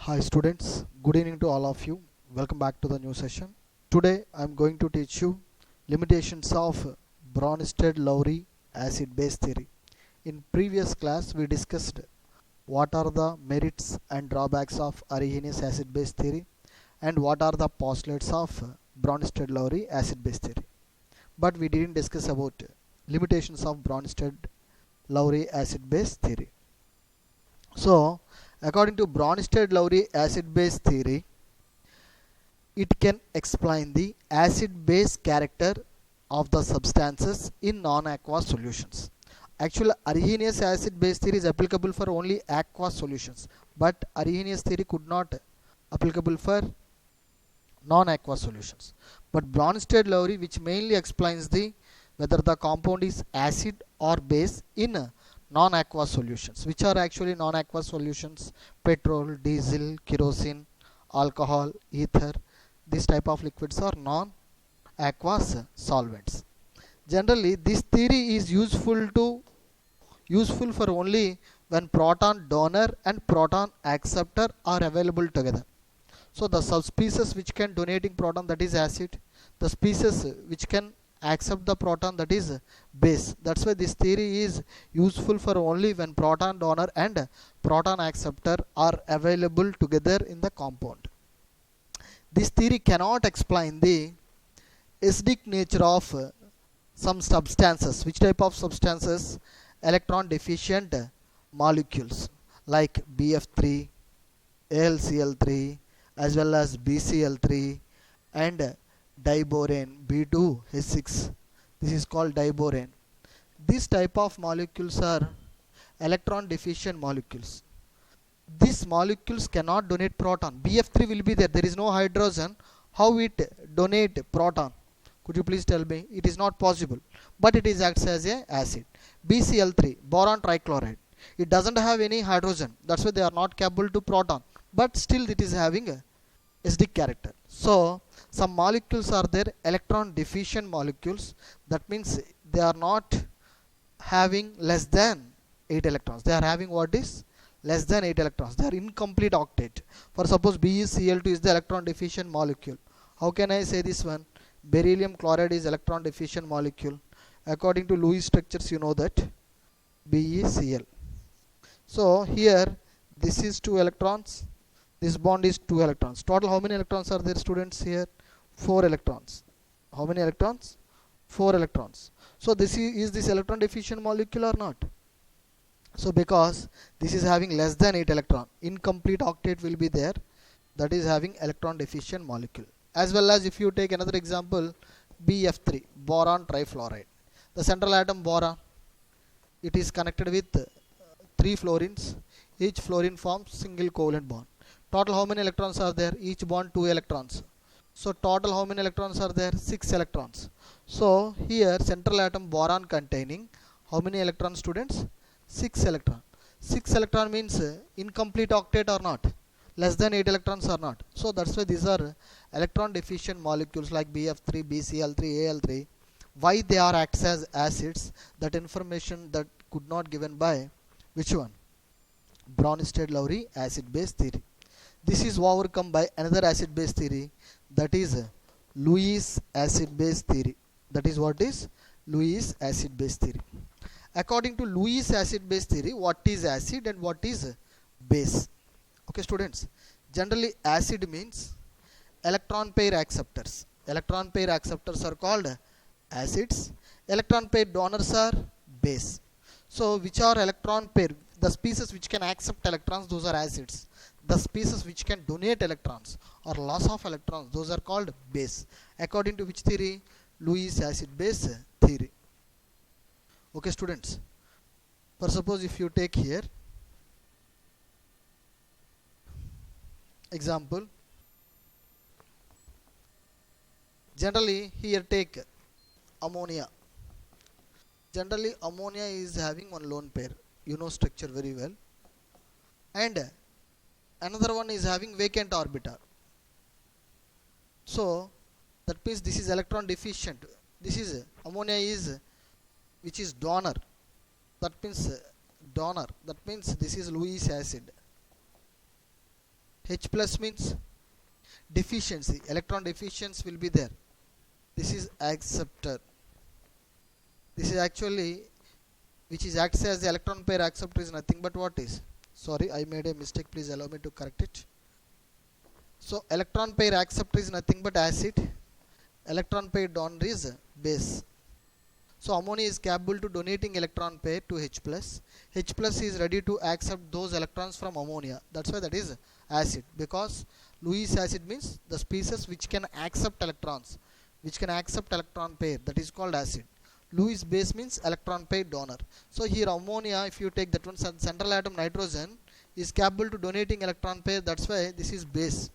Hi students, good evening to all of you. Welcome back to the new session. Today I am going to teach you limitations of Bronsted-Lowry acid-base theory. In previous class we discussed what are the merits and drawbacks of Arrhenius acid-base theory and what are the postulates of Bronsted-Lowry acid-base theory. But we didn't discuss about limitations of Bronsted-Lowry acid-base theory. So, according to Bronsted-Lowry acid-base theory, it can explain the acid-base character of the substances in non-aqueous solutions. Actually, Arrhenius acid-base theory is applicable for only aqueous solutions, but Arrhenius theory could not applicable for non-aqueous solutions. But Bronsted-Lowry, which mainly explains the whether the compound is acid or base in non-aqueous solutions. Which are actually non-aqueous solutions? Petrol, diesel, kerosene, alcohol, ether. This type of liquids are non-aqueous solvents. Generally, this theory is useful for only when proton donor and proton acceptor are available together. So the subspecies which can donating proton, that is acid, the species which can accept the proton, that is base. That's why this theory is useful for only when proton donor and proton acceptor are available together in the compound. This theory cannot explain the acidic nature of some substances. Which type of substances? Electron deficient molecules like BF3, AlCl3, as well as BCl3 and diborane B2H6. This is called diborane. This type of molecules are electron deficient molecules. These molecules cannot donate proton. BF3 will be there. There is no hydrogen. How it donate proton? Could you please tell me? It is not possible. But it is acts as a acid. BCl3, boron trichloride. It doesn't have any hydrogen. That's why they are not capable to proton. But still it is having a acidic character. So some molecules are there electron deficient molecules. That means they are not having less than 8 electrons. They are having what is less than 8 electrons. They are incomplete octet. For suppose BeCl2 is the electron deficient molecule. How can I say this one? Beryllium chloride is electron deficient molecule. According to Lewis structures, you know that BeCl. So here this is 2 electrons. This bond is 2 electrons. Total how many electrons are there, students? Here 4 electrons. How many electrons? 4 electrons. So this is this electron deficient molecule or not? So because this is having less than 8 electron, incomplete octet will be there, that is having electron deficient molecule. As well as if you take another example, BF3, boron trifluoride. The central atom boron, it is connected with 3 fluorines. Each fluorine forms single covalent bond. Total how many electrons are there? Each bond 2 electrons. So total how many electrons are there? 6 electrons. So here central atom boron containing how many electrons, students? 6 electron. 6 electron means incomplete octet or not? Less than 8 electrons or not? So that's why these are electron deficient molecules like BF3, BCl3, Al3. Why they are acts as acids? That information that could not given by which one? Bronsted-Lowry acid-base theory. This is overcome by another acid-base theory, that is Lewis acid-base theory. That is what is Lewis acid-base theory. According to Lewis acid-base theory, what is acid and what is base? Okay, students. Generally, acid means electron pair acceptors. Electron pair acceptors are called acids. Electron pair donors are base. So, which are electron pair? The species which can accept electrons, those are acids. The species which can donate electrons or loss of electrons, those are called base. According to which theory? Lewis acid-base theory. Okay, students. For suppose if you take here example, generally here take ammonia. Generally ammonia is having one lone pair. You know structure very well. And another one is having vacant orbital. So that means this is electron deficient. This is ammonia is which is donor. That means donor. That means this is Lewis acid. H plus means deficiency, electron deficiency will be there. This is acceptor. This is actually which is acts as the electron pair acceptor is nothing but what is, sorry I made a mistake, please allow me to correct it. So electron pair acceptor is nothing but acid, electron pair donor is base. So ammonia is capable to donating electron pair to H plus. H plus is ready to accept those electrons from ammonia. That's why that is acid, because Lewis acid means the species which can accept electrons, which can accept electron pair, that is called acid. Lewis base means electron pair donor. So here ammonia, if you take that one, central atom nitrogen is capable to donating electron pair, that's why this is base,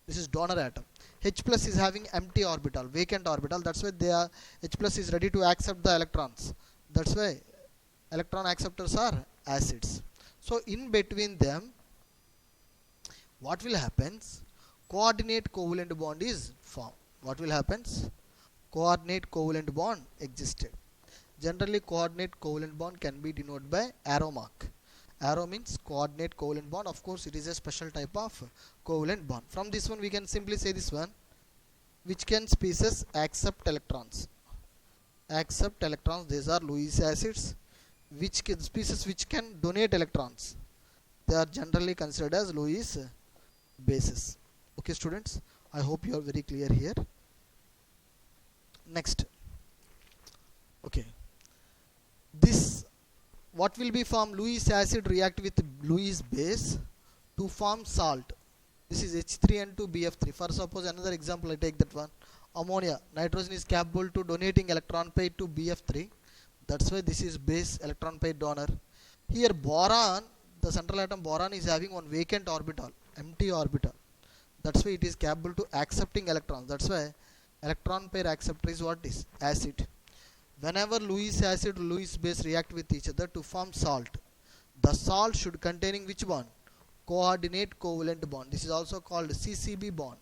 this is donor atom. H plus is having empty orbital, vacant orbital, that's why they are, H plus is ready to accept the electrons, that's why electron acceptors are acids. So in between them what will happen, coordinate covalent bond is formed. What will happen, coordinate covalent bond existed. Generally coordinate covalent bond can be denoted by arrow mark. Arrow means coordinate covalent bond. Of course it is a special type of covalent bond. From this one we can simply say this one, which can species accept electrons. Accept electrons, these are Lewis acids. Which can, species which can donate electrons, they are generally considered as Lewis bases. Okay students, I hope you are very clear here. Next, okay, this what will be formed, Lewis acid react with Lewis base to form salt. This is H3N2BF3. For suppose another example, I take that one, ammonia, nitrogen is capable to donating electron pair to BF3, that's why this is base, electron pair donor. Here boron, the central atom boron is having one vacant orbital, empty orbital, that's why it is capable to accepting electrons, that's why electron pair acceptor is what is acid. Whenever Lewis acid, Lewis base react with each other to form salt, the salt should containing which bond, coordinate covalent bond. This is also called CCB bond.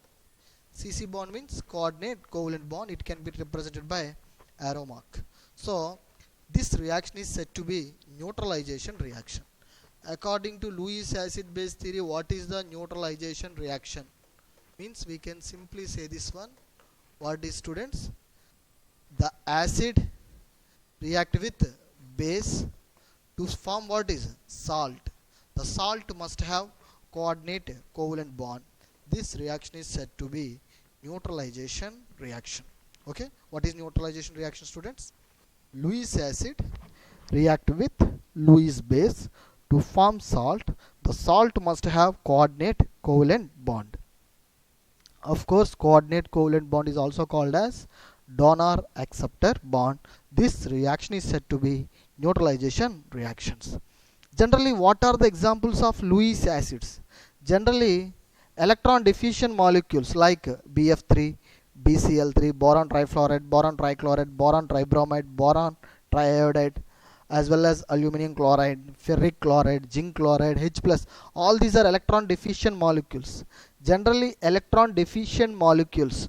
CC bond means coordinate covalent bond. It can be represented by arrow mark. So this reaction is said to be neutralization reaction. According to Lewis acid base theory, what is the neutralization reaction? Means we can simply say this one. What is, students? The acid react with base to form what is salt. The salt must have coordinate covalent bond. This reaction is said to be neutralization reaction. Okay, what is neutralization reaction, students? Lewis acid react with Lewis base to form salt. The salt must have coordinate covalent bond. Of course, coordinate covalent bond is also called as donor acceptor bond. This reaction is said to be neutralization reactions. Generally, what are the examples of Lewis acids? Generally, electron deficient molecules like BF3, BCl3, boron trifluoride, boron trichloride, boron tribromide, boron triiodide, as well as aluminum chloride, ferric chloride, zinc chloride, H plus. All these are electron deficient molecules. Generally, electron deficient molecules,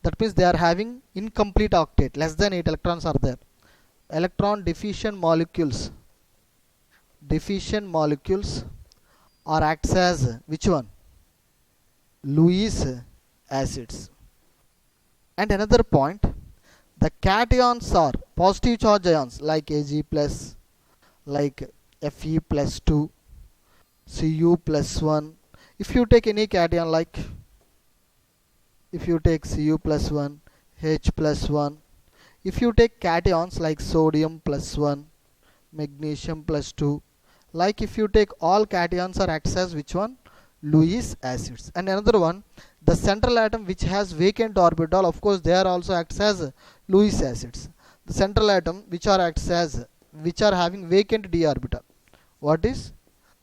that means they are having incomplete octet, less than 8 electrons are there. Electron deficient molecules are acts as which one? Lewis acids. And another point, the cations are positive charge ions like Ag plus, like Fe plus 2, Cu plus 1. If you take any cation, like if you take Cu plus 1, H plus 1, if you take cations like sodium plus 1, magnesium plus 2, like if you take all cations are acts as which one? Lewis acids. And another one, the central atom which has vacant orbital, of course they are also acts as Lewis acids. The central atom which are acts as, which are having vacant d orbital. What is?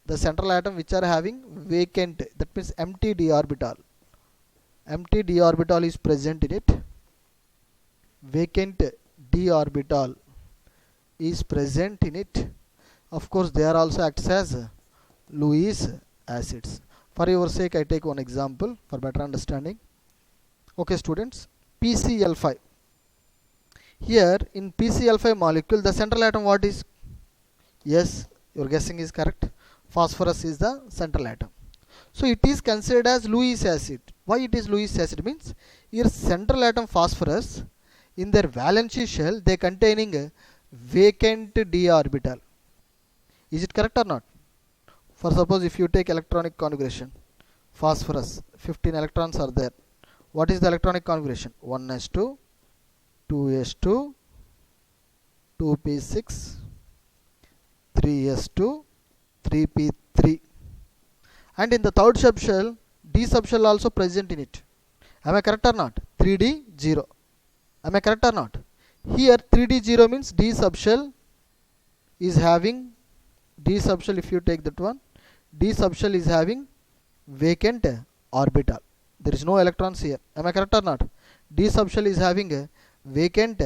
The central atom which are having vacant, that means empty d orbital. Empty d orbital is present in it. Vacant d orbital is present in it. Of course they are also acts as Lewis acids. For your sake, I take one example for better understanding. Okay students, PCl5. Here in PCl5 molecule, the central atom what is? Yes, your guessing is correct. Phosphorus is the central atom. So it is considered as Lewis acid. Why it is Lewis acid? Means here central atom phosphorus, in their valency shell they containing a vacant d orbital. Is it correct or not? For suppose if you take electronic configuration, phosphorus 15 electrons are there. What is the electronic configuration? 1s2, 2s2, 2p6, 3s2, 3p3, and in the third subshell d subshell also present in it. Am I correct or not? 3d 0. Am I correct or not? Here 3d 0 means d subshell is having if you take that one, d subshell is having vacant orbital. There is no electrons here. Am I correct or not? D subshell is having a vacant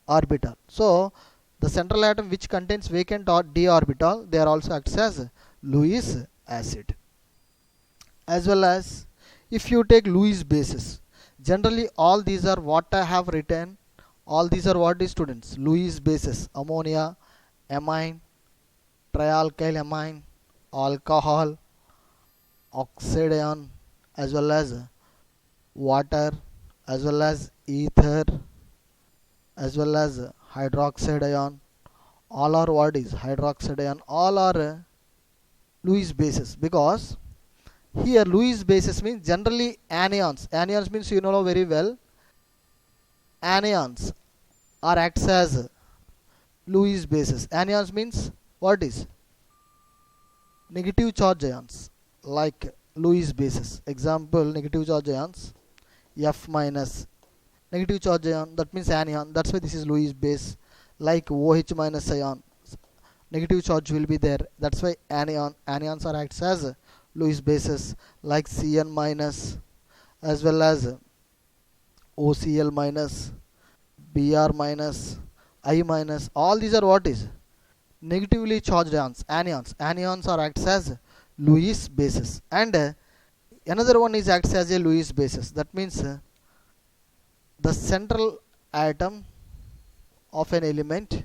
orbital. So the central atom which contains vacant d orbital, they are also acts as Lewis acid. As well as if you take Lewis bases, generally all these are what I have written. All these are what is, students? Lewis bases: ammonia, amine, trialkyl amine, alcohol, oxide ion, as well as water, as well as ether, as well as hydroxide ion. All are what is hydroxide ion. All are Lewis bases, because here Lewis bases means generally anions. Anions means you know very well. Anions are acts as Lewis bases. Anions means what is negative charge ions, like Lewis bases. Example, negative charge ions, F minus, negative charge ion, that means anion. That's why this is Lewis base. Like OH minus ion, negative charge will be there. That's why anions are acts as Lewis bases. Like Cn minus, as well as OCl minus, Br minus, I minus. All these are what is negatively charged ions, anions. Anions are acts as Lewis bases. And another one is acts as a Lewis bases. That means the central atom of an element,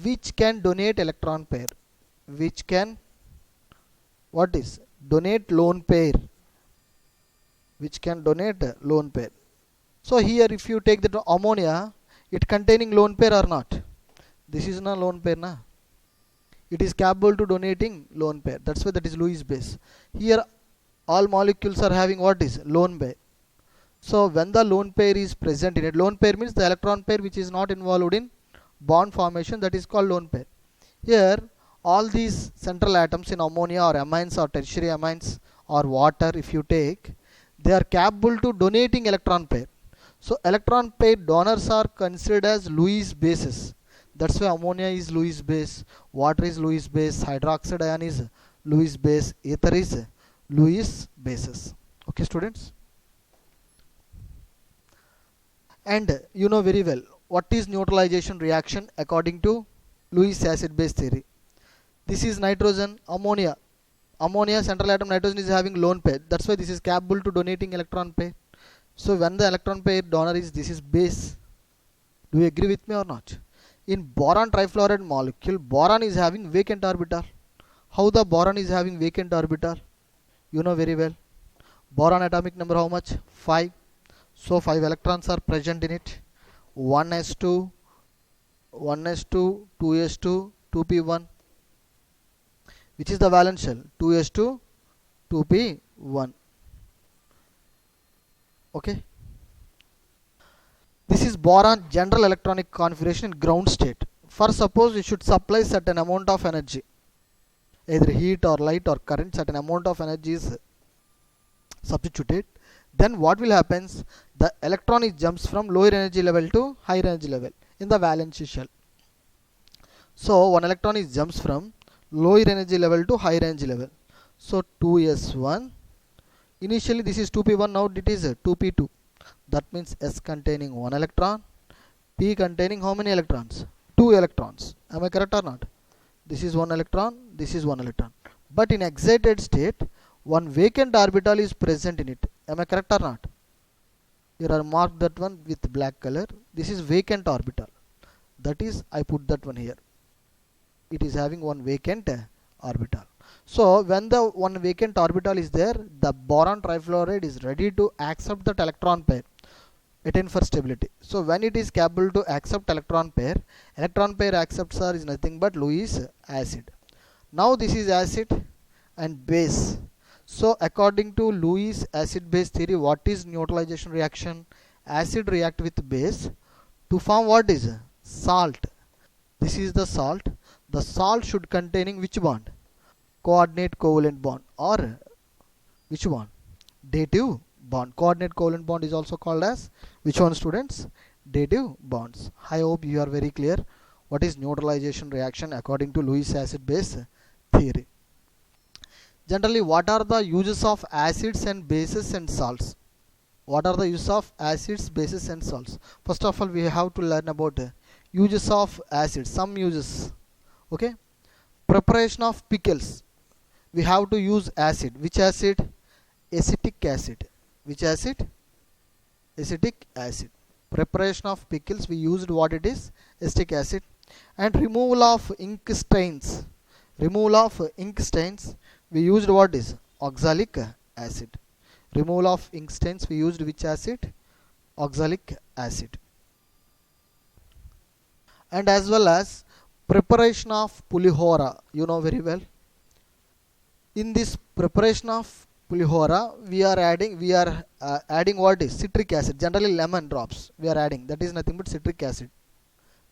which can donate electron pair, which can what is donate lone pair, which can donate lone pair. So here if you take the ammonia, it containing lone pair or not? This is not lone pair na. It is capable to donating lone pair. That's why that is Lewis base. Here all molecules are having what is lone pair. So when the lone pair is present in it, lone pair means the electron pair which is not involved in bond formation, that is called lone pair. Here all these central atoms in ammonia or amines or tertiary amines or water, if you take, they are capable to donating electron pair. So electron pair donors are considered as Lewis bases. That's why ammonia is Lewis base, water is Lewis base, hydroxide ion is Lewis base, ether is Lewis bases. Okay students? And you know very well what is neutralization reaction according to Lewis acid base theory. This is nitrogen, ammonia. Ammonia central atom nitrogen is having lone pair. That's why this is capable to donating electron pair. So when the electron pair donor is, this is base. Do you agree with me or not? In boron trifluoride molecule, boron is having vacant orbital. How the boron is having vacant orbital? You know very well. Boron atomic number how much? 5. So 5 electrons are present in it. 1s2, 1s2, 2s2, 2p1. Which is the valence shell? 2s2, 2p1. Okay. This is boron general electronic configuration in ground state. For suppose you should supply certain amount of energy, either heat or light or current, certain amount of energy is substituted. Then what will happen? The electron is jumps from lower energy level to higher energy level in the valence shell. So one electron is jumps from lower energy level to higher energy level. So 2s1. Initially this is 2p1, now it is 2p2. That means S containing 1 electron, P containing how many electrons? 2 electrons. Am I correct or not? This is 1 electron, this is 1 electron. But in excited state, one vacant orbital is present in it. Am I correct or not? Here are marked that one with black color. This is vacant orbital. That is, I put that one here. it is having one vacant orbital. So when the one vacant orbital is there, the boron trifluoride is ready to accept that electron pair, attain for stability. So when it is capable to accept electron pair acceptor is nothing but Lewis acid. Now this is acid and base. So according to Lewis acid base theory, what is neutralization reaction? Acid react with base to form what is salt. This is the salt. The salt should containing which bond? Coordinate covalent bond, or which one? Dative bond. Coordinate covalent bond is also called as which one, students? Dative bonds. I hope you are very clear what is neutralization reaction according to Lewis acid base theory. Generally, what are the uses of acids and bases and salts? What are the uses of acids, bases and salts? First of all, we have to learn about uses of acids. Some uses. Okay. Preparation of pickles. We have to use acid. Which acid? Acetic acid. Which acid? Acetic acid. Preparation of pickles, we used what it is? Acetic acid. And removal of ink stains. Removal of ink stains, we used what is? Oxalic acid. Removal of ink stains, we used which acid? Oxalic acid. And as well as preparation of pulihora, you know very well. In this preparation of pulihora, we are adding what is? Citric acid. Generally lemon drops we are adding. That is nothing but citric acid,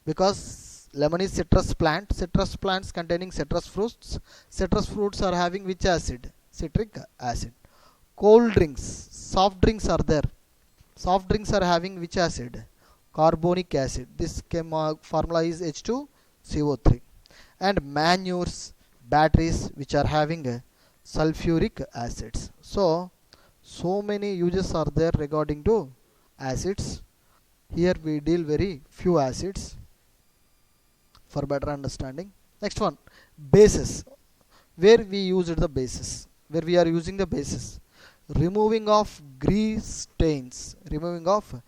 because lemon is citrus plant. Citrus plants containing citrus fruits. Citrus fruits are having which acid? Citric acid. Cold drinks, soft drinks are there. Soft drinks are having which acid? Carbonic acid. This formula is H2CO3. And manures, batteries which are having sulfuric acids. So many uses are there regarding to acids. Here we deal very few acids for better understanding. Next one, bases. Where we used the bases? Where we are using the bases? Removing of grease stains. Removing of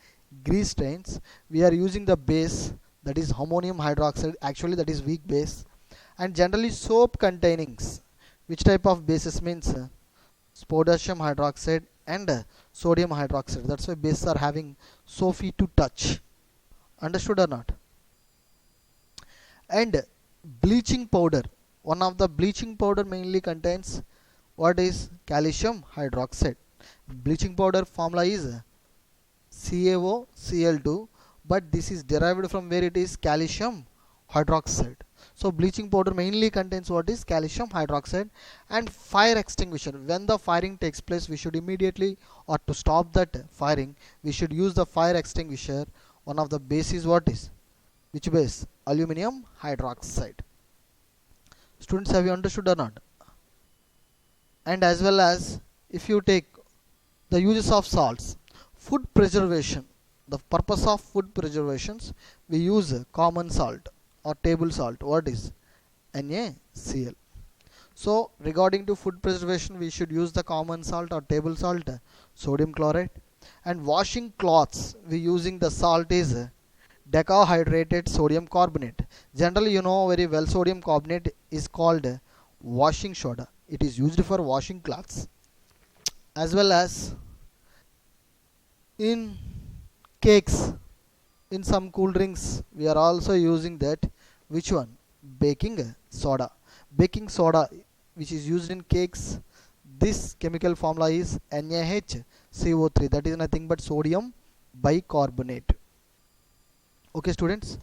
grease stains. We are using the base, that is ammonium hydroxide. Actually that is weak base. And generally soap containings. Which type of bases means? Potassium hydroxide and sodium hydroxide. That's why bases are having soapy to touch. Understood or not? And bleaching powder. One of the bleaching powder mainly contains what is? Calcium hydroxide. Bleaching powder formula is CaOCl2, but this is derived from where it is? Calcium hydroxide. So bleaching powder mainly contains what is? Calcium hydroxide. And fire extinguisher. When the firing takes place, we should immediately, or to stop that firing, we should use the fire extinguisher. One of the bases what is? Which base? Aluminum hydroxide. Students, have you understood or not? And as well as if you take the uses of salts, food preservation. The purpose of food preservations, we use common salt or table salt. What is? NaCl. So regarding to food preservation, we should use the common salt or table salt, sodium chloride. And washing cloths, we using the salt is decahydrated sodium carbonate. Generally you know very well, sodium carbonate is called washing soda. It is used for washing cloths. As well as in cakes, in some cool drinks, we are also using that. Which one? Baking soda. Baking soda which is used in cakes, this chemical formula is NaHCO3. That is nothing but sodium bicarbonate. Okay students,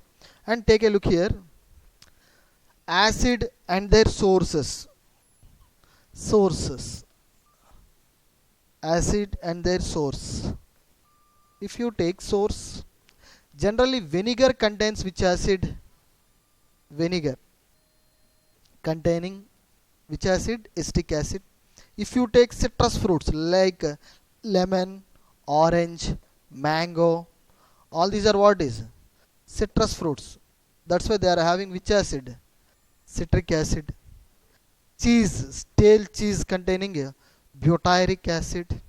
and take a look here. Acid and their sources. Acid and their source. If you take source, generally vinegar contains which acid? Vinegar containing which acid? Acetic acid. If you take citrus fruits like lemon, orange, mango, all these are what is? Citrus fruits. That's why they are having which acid? Citric acid. Cheese, stale cheese containing butyric acid.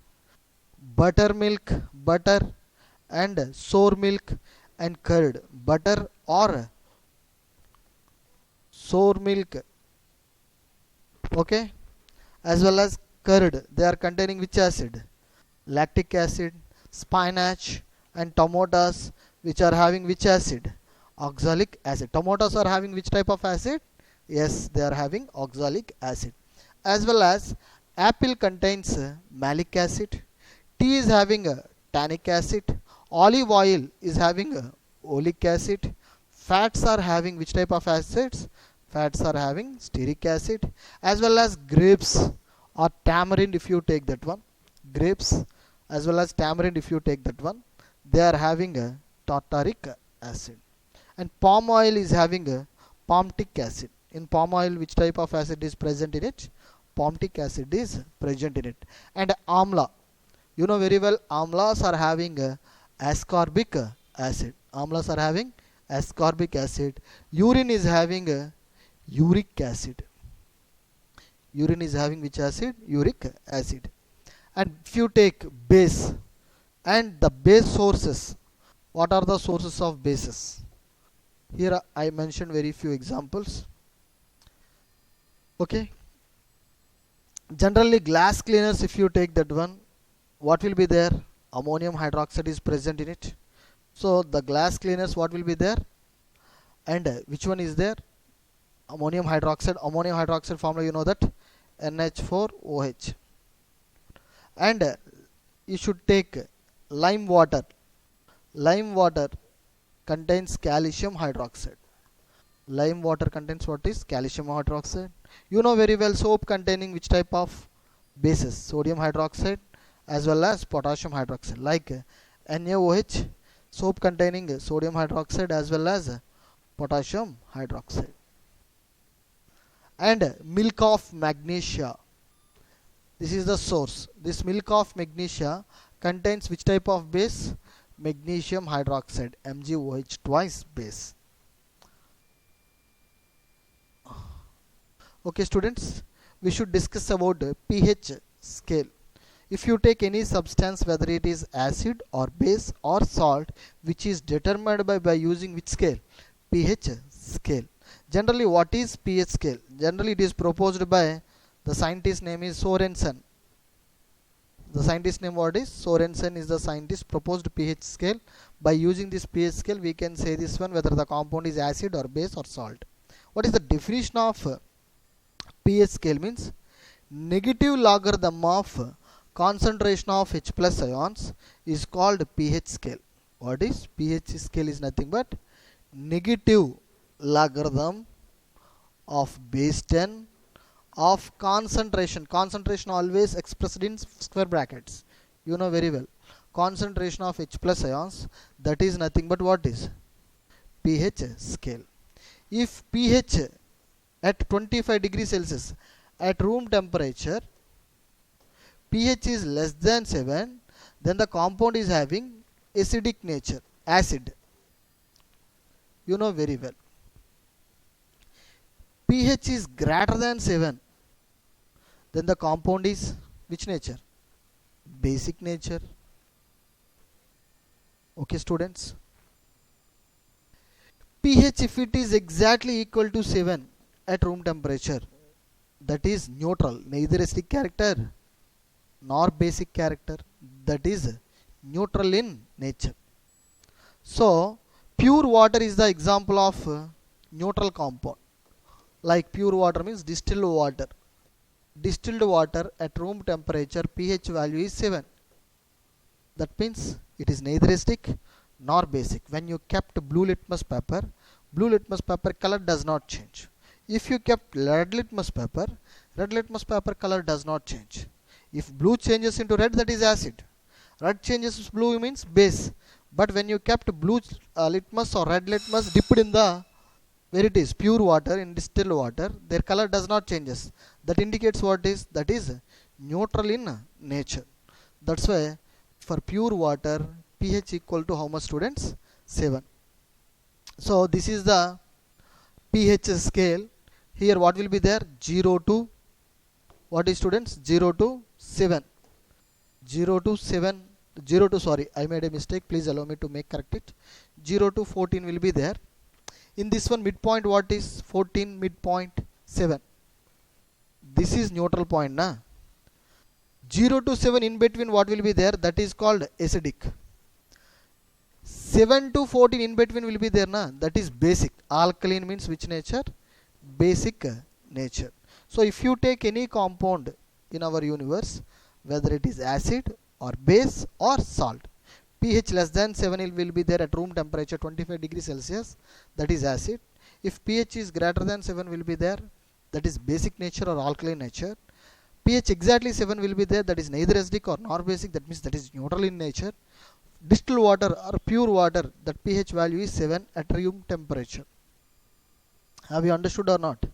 Buttermilk, butter, and sour milk and curd. Butter or sour milk, okay, as well as curd. They are containing which acid? Lactic acid. Spinach and tomatoes, which are having which acid? Oxalic acid. Tomatoes are having which type of acid? Yes, they are having oxalic acid. As well as apple contains malic acid. Tea is having a tannic acid. Olive oil is having a oleic acid. Fats are having which type of acids? Fats are having stearic acid. As well as grapes or tamarind, if you take that one. Grapes as well as tamarind, if you take that one, they are having a tartaric acid. And palm oil is having a palmitic acid. In palm oil, which type of acid is present in it? Palmitic acid is present in it. And amla, you know very well, amlas are having a ascorbic acid. Amlas are having ascorbic acid. Urine is having a uric acid. Urine is having which acid? Uric acid. And if you take base and the base sources, what are the sources of bases? Here I mentioned very few examples. Okay. Generally glass cleaners, if you take that one, what will be there? Ammonium hydroxide is present in it. So the glass cleaners, what will be there? And which one is there? Ammonium hydroxide. Ammonium hydroxide formula, you know that, NH4OH. And you should take lime water. Lime water contains calcium hydroxide. Lime water contains what is? Calcium hydroxide. You know very well soap containing which type of bases? Sodium hydroxide as well as potassium hydroxide. Like NaOH, soap containing sodium hydroxide as well as potassium hydroxide. And milk of magnesia. This is the source. This milk of magnesia contains which type of base? Magnesium hydroxide, MgOH twice base. Okay students, we should discuss about pH scale. If you take any substance, whether it is acid or base or salt, which is determined by using which scale? pH scale. Generally, what is pH scale? Generally, it is proposed by the scientist name is Sorensen. The scientist name what is? Sorensen is the scientist proposed pH scale. By using this pH scale, we can say this one whether the compound is acid or base or salt. What is the definition of pH scale? Means negative logarithm of concentration of H plus ions is called pH scale. What is pH scale? Is nothing but negative logarithm of base 10 of concentration. Concentration always expressed in square brackets. You know very well. Concentration of H plus ions, that is nothing but what is? pH scale. If pH at 25 degrees Celsius at room temperature, pH is less than 7, then the compound is having acidic nature, acid. You know very well. pH is greater than 7, then the compound is which nature? Basic nature. Okay students. pH, if it is exactly equal to 7 at room temperature, that is neutral, neither acidic character nor basic character, that is neutral in nature. So pure water is the example of neutral compound. Like pure water means distilled water. Distilled water at room temperature pH value is 7. That means it is neither acidic nor basic. When you kept blue litmus paper color does not change. If you kept red litmus paper color does not change. If blue changes into red, that is acid. Red changes to blue means base. But when you kept blue litmus or red litmus dipped in the, where it is pure water, in distilled water, their color does not changes. That indicates what is? That is neutral in nature. That's why for pure water pH equal to how much students? 7. So this is the pH scale. Here what will be there? 0 to what is students? 0 to 7. 0 to 7. 0 to, sorry, I made a mistake. Please allow me to make correct it. 0 to 14 will be there. In this one midpoint what is 14, midpoint 7. This is neutral point na. 0 to 7 in between what will be there, that is called acidic. 7 to 14 in between will be there na, that is basic. Alkaline means which nature? Basic nature. So if you take any compound in our universe, whether it is acid or base or salt, pH less than 7 will be there at room temperature 25 degrees Celsius, that is acid. If pH is greater than 7 will be there, that is basic nature or alkaline nature. pH exactly 7 will be there, that is neither acidic or nor basic, that means that is neutral in nature. Distilled water or pure water, that pH value is 7 at room temperature. Have you understood or not,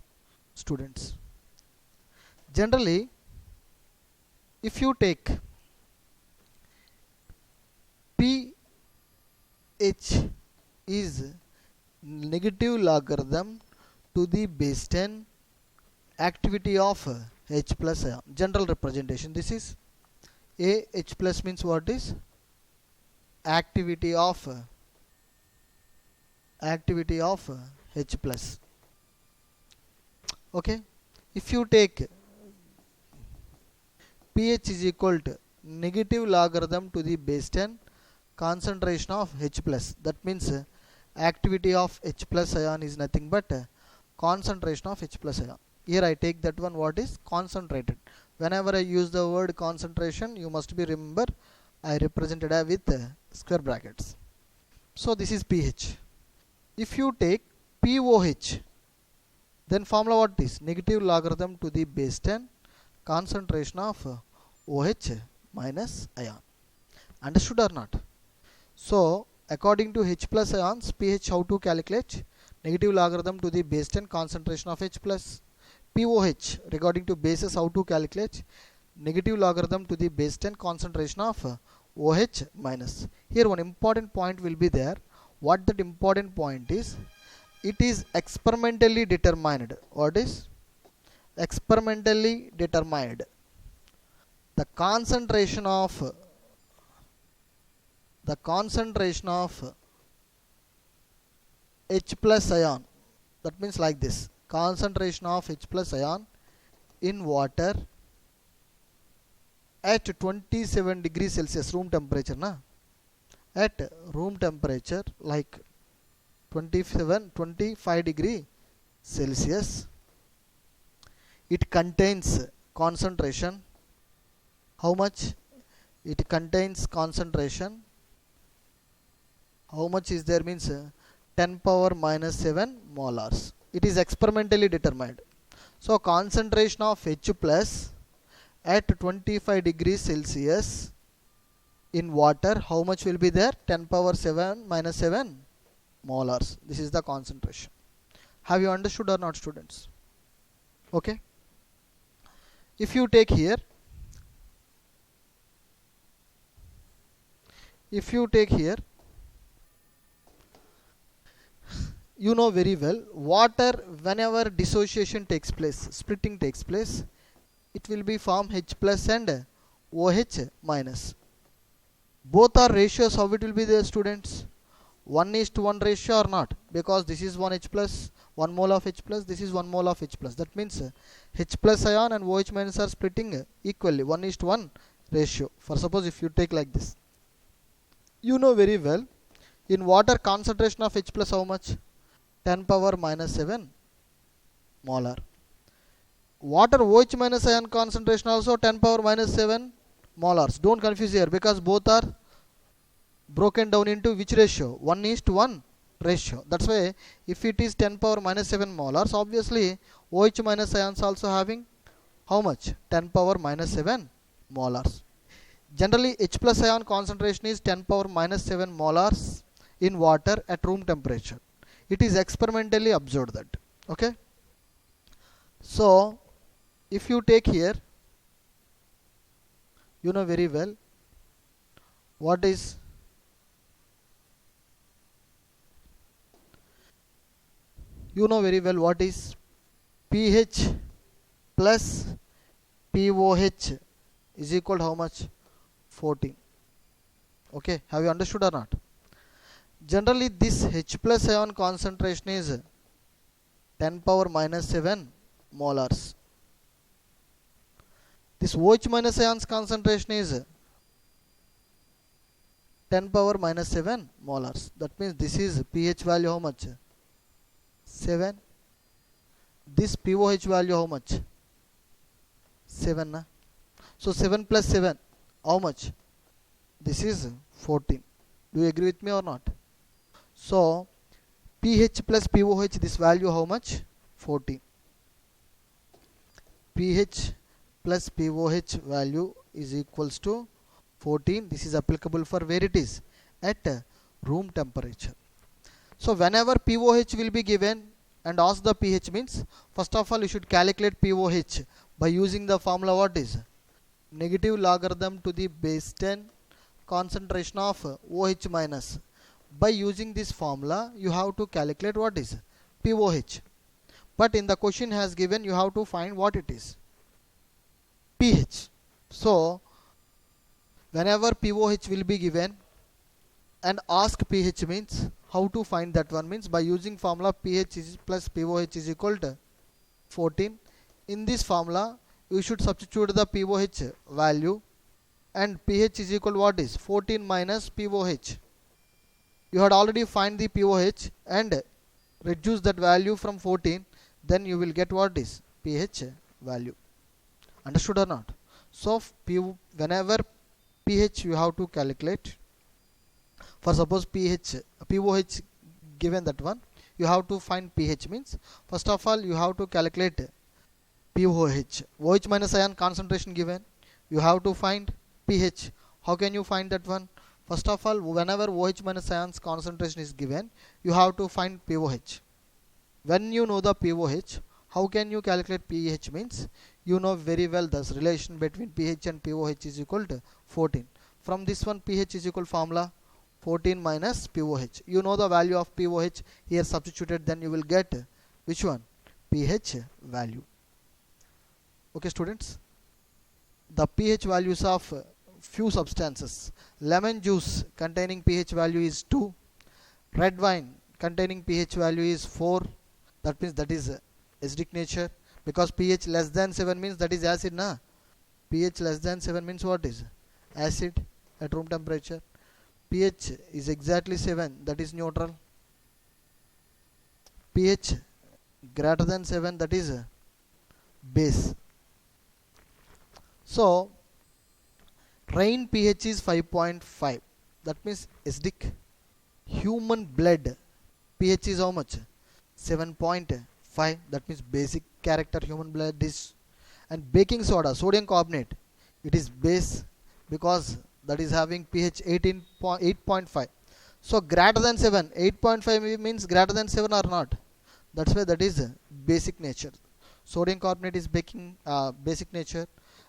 students? Generally, if you take pH is negative logarithm to the base 10 activity of H plus ion. General representation, this is A. H plus means what is? Activity of H plus. Okay, if you take pH is equal to negative logarithm to the base 10 concentration of H plus, that means activity of H plus ion is nothing but concentration of H plus ion. Here I take that one, what is concentrated. Whenever I use the word concentration, you must be remember I represented with square brackets. So this is pH. If you take pOH, then formula what is? Negative logarithm to the base 10 concentration of OH minus ion. Understood or not? So according to H plus ions, pH how to calculate? Negative logarithm to the base 10 concentration of H plus. pOH regarding to bases how to calculate? Negative logarithm to the base 10 concentration of OH minus. Here one important point will be there. What that important point is? It is experimentally determined. What is experimentally determined? The concentration of H plus ion, that means like this, concentration of H plus ion in water at 27 degrees Celsius room temperature na, at room temperature like 25 degree Celsius, it contains concentration. How much? It contains concentration. How much is there means 10 power minus 7 molars. It is experimentally determined. So concentration of H plus at 25 degrees Celsius in water, how much will be there? 10 power 7 minus 7 molars. This is the concentration. Have you understood or not, students? Okay. If you take here, you know very well, water whenever dissociation takes place, splitting takes place, it will be form H plus and OH minus. Both are ratios. How it will be there, students? 1:1 ratio or not? Because this is 1 H plus, 1 mole of H plus, this is 1 mole of H plus. That means H plus ion and OH minus are splitting equally, 1:1 ratio. For suppose if you take like this, you know very well, in water concentration of H plus how much? 10 power minus 7 molar. Water OH minus ion concentration also 10 power minus 7 molars. Don't confuse here, because both are broken down into which ratio? 1:1 ratio. That's why if it is 10 power minus 7 molars, obviously OH minus ions also having how much? 10 power minus 7 molars. Generally H plus ion concentration is 10 power minus 7 molars in water at room temperature. It is experimentally observed that. Okay. So if you take here, you know very well what is pH plus pOH is equal to how much? 14. Okay, have you understood or not? Generally this H plus ion concentration is 10 power minus 7 molars. This OH minus ions concentration is 10 power minus 7 molars. That means this is pH value how much? 7. This POH value how much? 7 na? So 7 plus 7 how much? This is 14. Do you agree with me or not? So pH plus POH, this value how much? 14. pH plus POH value is equals to 14. This is applicable for where it is? At room temperature. So whenever POH will be given and ask the pH means, first of all you should calculate POH by using the formula what is? Negative logarithm to the base 10 concentration of OH minus. By using this formula you have to calculate what is POH. But in the question has given you have to find what it is? pH. So whenever POH will be given and ask pH means, how to find that one means by using formula pH is plus POH is equal to 14. In this formula you should substitute the POH value and pH is equal to what is 14 minus POH. You had already find the POH and reduce that value from 14, then you will get what is pH value. Understood or not? So whenever pH you have to calculate, for suppose POH given that one, you have to find pH means, first of all you have to calculate POH. OH minus ion concentration given, you have to find pH. How can you find that one? First of all, whenever OH minus ions concentration is given, you have to find POH. When you know the POH, how can you calculate pH means, you know very well this relation between pH and POH is equal to 14. From this one pH is equal formula 14 minus POH. You know the value of POH here substituted, then you will get which one? pH value. Okay students, the pH values of few substances. Lemon juice containing pH value is 2. Red wine containing pH value is 4. That means that is acidic nature, because pH less than 7 means that is acid na. pH less than 7 means what is? Acid at room temperature. pH is exactly 7, that is neutral. pH greater than 7, that is base. So rain pH is 5.5, that means acidic. Human blood pH is how much? 7.5, that means basic character human blood is. And baking soda, sodium carbonate, it is base because that is having pH 8.5. So greater than 7, 8.5 means greater than 7 or not. That's why that is basic nature. Sodium carbonate is basic nature.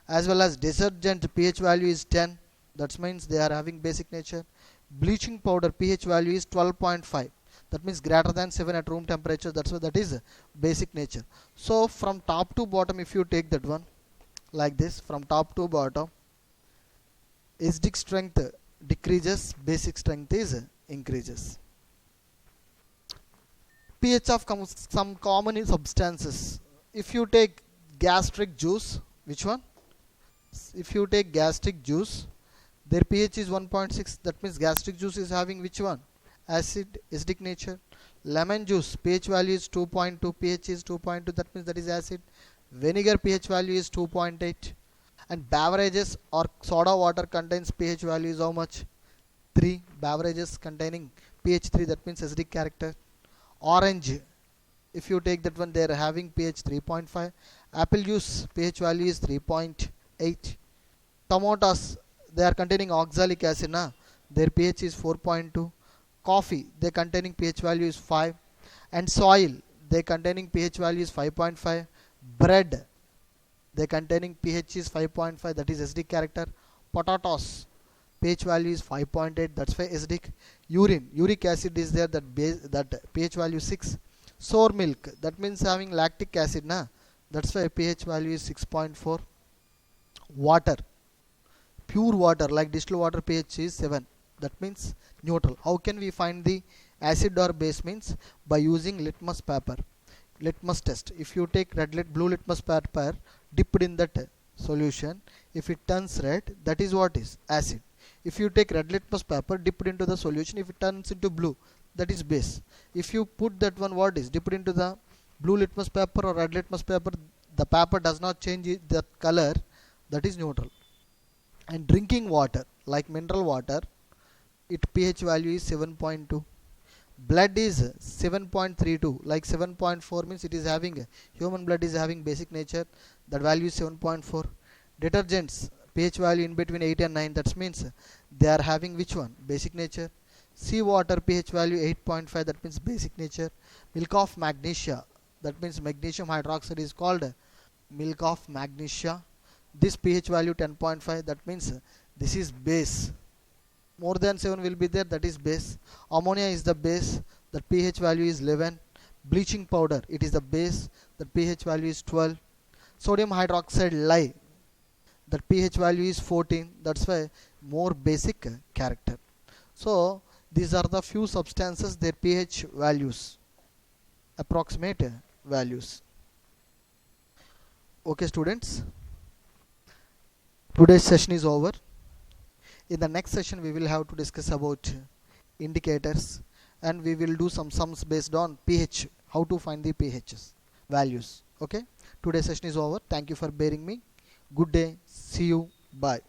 As well as detergent pH value is 10, that means they are having basic nature. Bleaching powder pH value is 12.5, that means greater than 7 at room temperature, that's why that is basic nature. So from top to bottom if you take that one like this, from top to bottom, acidic strength decreases, basic strength is increases. pH of some common substances. If you take gastric juice, which one? If you take gastric juice, their pH is 1.6, that means gastric juice is having which one? Acidic nature. Lemon juice pH value is 2.2, pH is 2.2, that means that is acid. Vinegar pH value is 2.8. And beverages or soda water contains pH value is how much? 3. Beverages containing pH 3, that means acidic character. Orange, if you take that one, they are having pH 3.5. Apple juice pH value is 3.8. Tomatoes, they are containing oxalic acid na, their pH is 4.2. Coffee, they containing pH value is 5. And soil, they containing pH value is 5.5. Bread, they containing pH is 5.5, that is acidic character. Potatoes, pH value is 5.8, that's why acidic. Urine, uric acid is there, that pH value 6. Sour milk, that means having lactic acid na, that's why pH value is 6.4. Water, pure water like distilled water pH is 7, that means neutral. How can we find the acid or base? Means by using litmus paper, litmus test. If you take blue litmus paper dipped in that solution, if it turns red, that is what is acid. If you take red litmus paper dipped into the solution, if it turns into blue, that is base. If you put that one, what is dipped into the blue litmus paper or red litmus paper, the paper does not change the color, that is neutral. And drinking water like mineral water, its pH value is 7.2. Blood is 7.32, like 7.4 means it is having, human blood is having basic nature, that value is 7.4. Detergents pH value in between 8 and 9, that means they are having which one? Basic nature. Sea water pH value 8.5, that means basic nature. Milk of magnesia, that means magnesium hydroxide is called milk of magnesia. This pH value 10.5, that means this is base. More than 7 will be there, that is base. Ammonia is the base, the pH value is 11. Bleaching powder, it is the base, the pH value is 12. Sodium hydroxide lye, the pH value is 14, that's why more basic character. So these are the few substances, their pH values, approximate values. Okay students, today's session is over. In the next session we will have to discuss about indicators, and we will do some sums based on pH, how to find the pHs values. Okay, today's session is over. Thank you for bearing me. Good day, see you, bye.